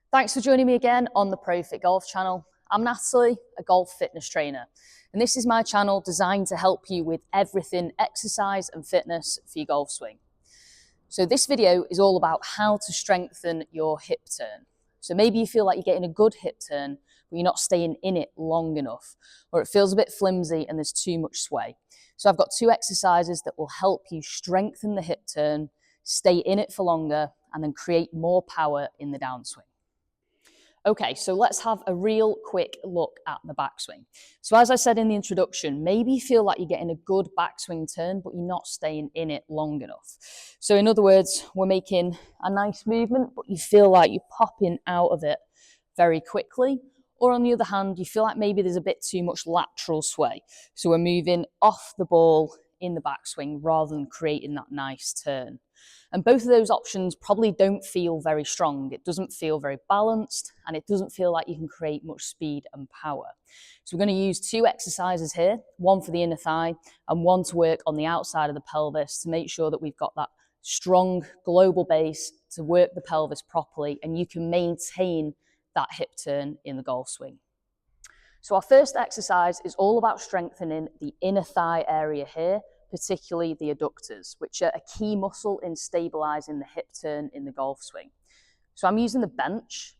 Thanks for joining me again on the ProFit Golf channel. I'm Natalie, a golf fitness trainer, and this is my channel designed to help you with everything exercise and fitness for your golf swing. So this video is all about how to strengthen your hip turn. So maybe you feel like you're getting a good hip turn, but you're not staying in it long enough, or it feels a bit flimsy and there's too much sway. So I've got 2 exercises that will help you strengthen the hip turn, stay in it for longer, and then create more power in the downswing. Okay, so let's have a real quick look at the backswing. So as I said in the introduction, maybe you feel like you're getting a good backswing turn, but you're not staying in it long enough. So in other words, we're making a nice movement, but you feel like you're popping out of it very quickly. Or on the other hand, you feel like maybe there's a bit too much lateral sway. So we're moving off the ball in the backswing rather than creating that nice turn. And both of those options probably don't feel very strong. It doesn't feel very balanced, and it doesn't feel like you can create much speed and power. So we're going to use 2 exercises here, one for the inner thigh and one to work on the outside of the pelvis to make sure that we've got that strong global base to work the pelvis properly and you can maintain that hip turn in the golf swing. So our first exercise is all about strengthening the inner thigh area here, particularly the adductors, which are a key muscle in stabilizing the hip turn in the golf swing. So I'm using the bench.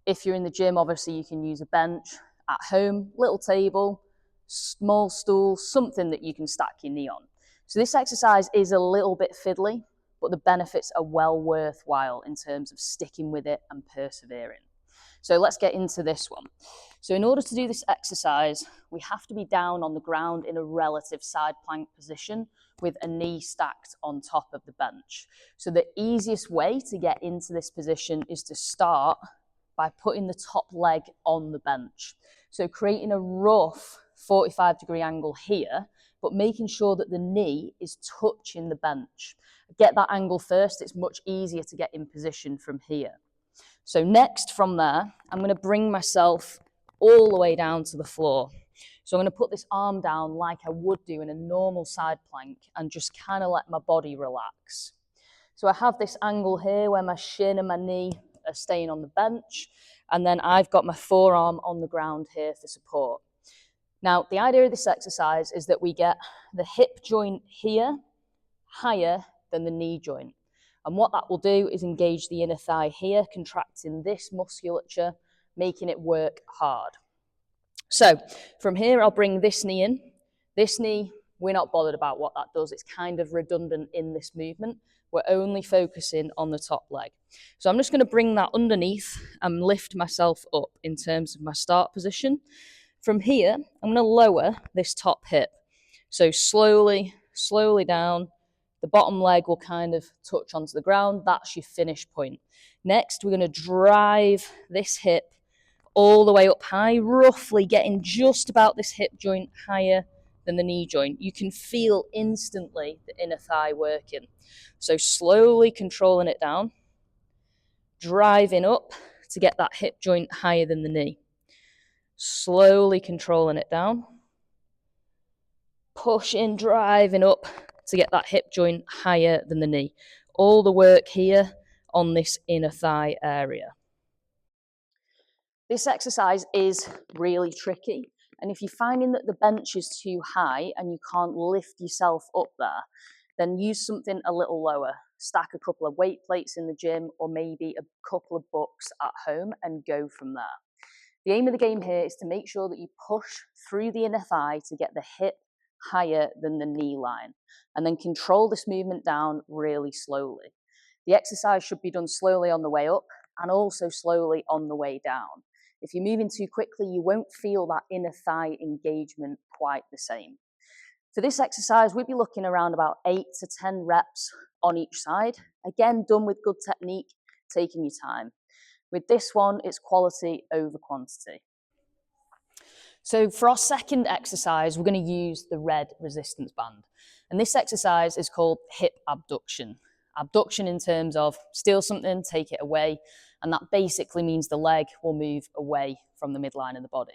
If you're in the gym, obviously you can use a bench. At home, little table, small stool, something that you can stack your knee on. So this exercise is a little bit fiddly, but the benefits are well worthwhile in terms of sticking with it and persevering. So let's get into this one. So in order to do this exercise, we have to be down on the ground in a relative side plank position with a knee stacked on top of the bench. So the easiest way to get into this position is to start by putting the top leg on the bench. So creating a rough 45-degree angle here, but making sure that the knee is touching the bench. Get that angle first, it's much easier to get in position from here. So next from there, I'm going to bring myself all the way down to the floor. So I'm going to put this arm down like I would do in a normal side plank and just kind of let my body relax. So I have this angle here where my shin and my knee are staying on the bench, and then I've got my forearm on the ground here for support. Now, the idea of this exercise is that we get the hip joint here higher than the knee joint. And what that will do is engage the inner thigh here, contracting this musculature, making it work hard. So from here, I'll bring this knee in. This knee, we're not bothered about what that does. It's kind of redundant in this movement. We're only focusing on the top leg. So I'm just going to bring that underneath and lift myself up in terms of my start position. From here, I'm going to lower this top hip. So slowly down. The bottom leg will kind of touch onto the ground. That's your finish point. Next, we're going to drive this hip all the way up high, roughly getting just about this hip joint higher than the knee joint. You can feel instantly the inner thigh working. So slowly controlling it down, driving up to get that hip joint higher than the knee. Slowly controlling it down, pushing, driving up to get that hip joint higher than the knee. All the work here on this inner thigh area. This exercise is really tricky, and if you're finding that the bench is too high and you can't lift yourself up there, then use something a little lower. Stack a couple of weight plates in the gym or maybe a couple of books at home and go from there. The aim of the game here is to make sure that you push through the inner thigh to get the hip higher than the knee line, and then control this movement down really slowly. The exercise should be done slowly on the way up and also slowly on the way down. If you're moving too quickly, you won't feel that inner thigh engagement quite the same. For this exercise, we'd be looking around about 8 to 10 reps on each side. Again, done with good technique, taking your time. With this one, it's quality over quantity. So for our second exercise, we're going to use the red resistance band. And this exercise is called hip abduction. Abduction in terms of steal something, take it away, and that basically means the leg will move away from the midline of the body.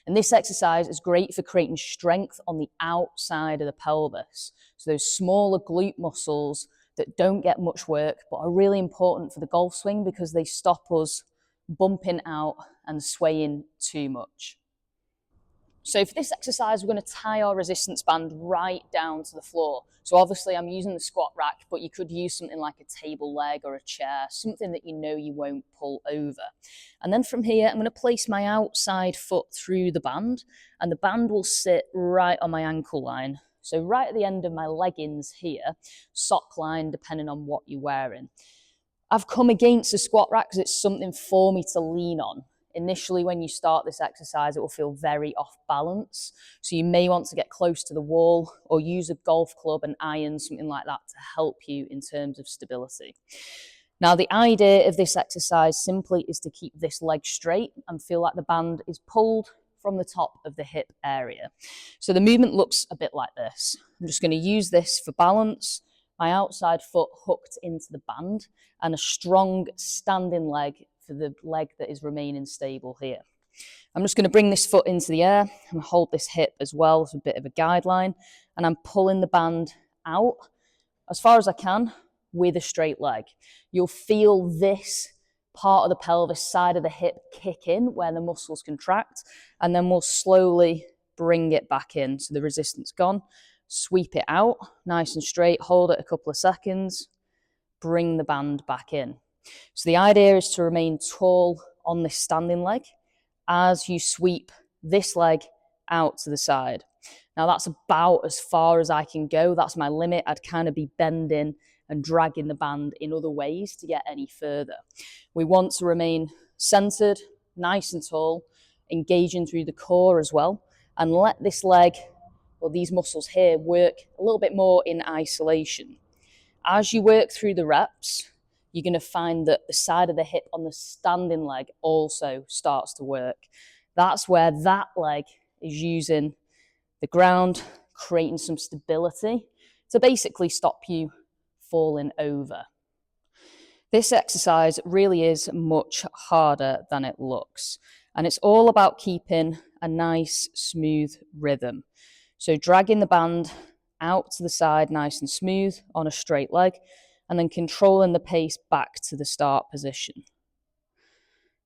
And this exercise is great for creating strength on the outside of the pelvis. So those smaller glute muscles that don't get much work but are really important for the golf swing because they stop us bumping out and swaying too much. So for this exercise, we're going to tie our resistance band right down to the floor. So obviously I'm using the squat rack, but you could use something like a table leg or a chair, something that you know you won't pull over. And then from here, I'm going to place my outside foot through the band, and the band will sit right on my ankle line. So right at the end of my leggings here, sock line, depending on what you're wearing. I've come against the squat rack because it's something for me to lean on. Initially, when you start this exercise, it will feel very off balance. So you may want to get close to the wall or use a golf club, an iron, something like that to help you in terms of stability. Now, the idea of this exercise simply is to keep this leg straight and feel like the band is pulled from the top of the hip area. So the movement looks a bit like this. I'm just going to use this for balance, my outside foot hooked into the band, and a strong standing leg for the leg that is remaining stable here. I'm just going to bring this foot into the air and hold this hip as well as a bit of a guideline, and I'm pulling the band out as far as I can with a straight leg. You'll feel this part of the pelvis, side of the hip kick in where the muscles contract, and then we'll slowly bring it back in. So the resistance gone, sweep it out nice and straight, hold it a couple of seconds, bring the band back in. So the idea is to remain tall on this standing leg as you sweep this leg out to the side. Now that's about as far as I can go. That's my limit. I'd kind of be bending and dragging the band in other ways to get any further. We want to remain centered, nice and tall, engaging through the core as well, and let this leg or these muscles here work a little bit more in isolation. As you work through the reps, you're going to find that the side of the hip on the standing leg also starts to work. That's where that leg is using the ground, creating some stability to basically stop you falling over. This exercise really is much harder than it looks, and it's all about keeping a nice, smooth rhythm. So dragging the band out to the side nice and smooth on a straight leg, and then controlling the pace back to the start position.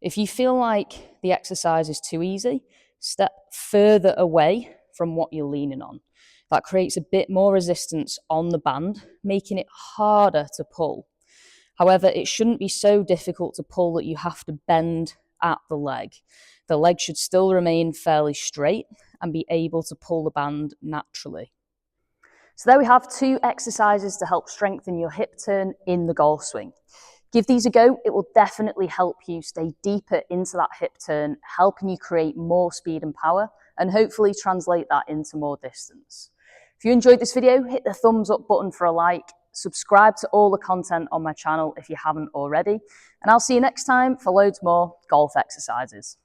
If you feel like the exercise is too easy, step further away from what you're leaning on. That creates a bit more resistance on the band, making it harder to pull. However, it shouldn't be so difficult to pull that you have to bend at the leg. The leg should still remain fairly straight and be able to pull the band naturally. So there we have 2 exercises to help strengthen your hip turn in the golf swing. Give these a go. It will definitely help you stay deeper into that hip turn, helping you create more speed and power, and hopefully translate that into more distance. If you enjoyed this video, hit the thumbs up button for a like, subscribe to all the content on my channel if you haven't already, and I'll see you next time for loads more golf exercises.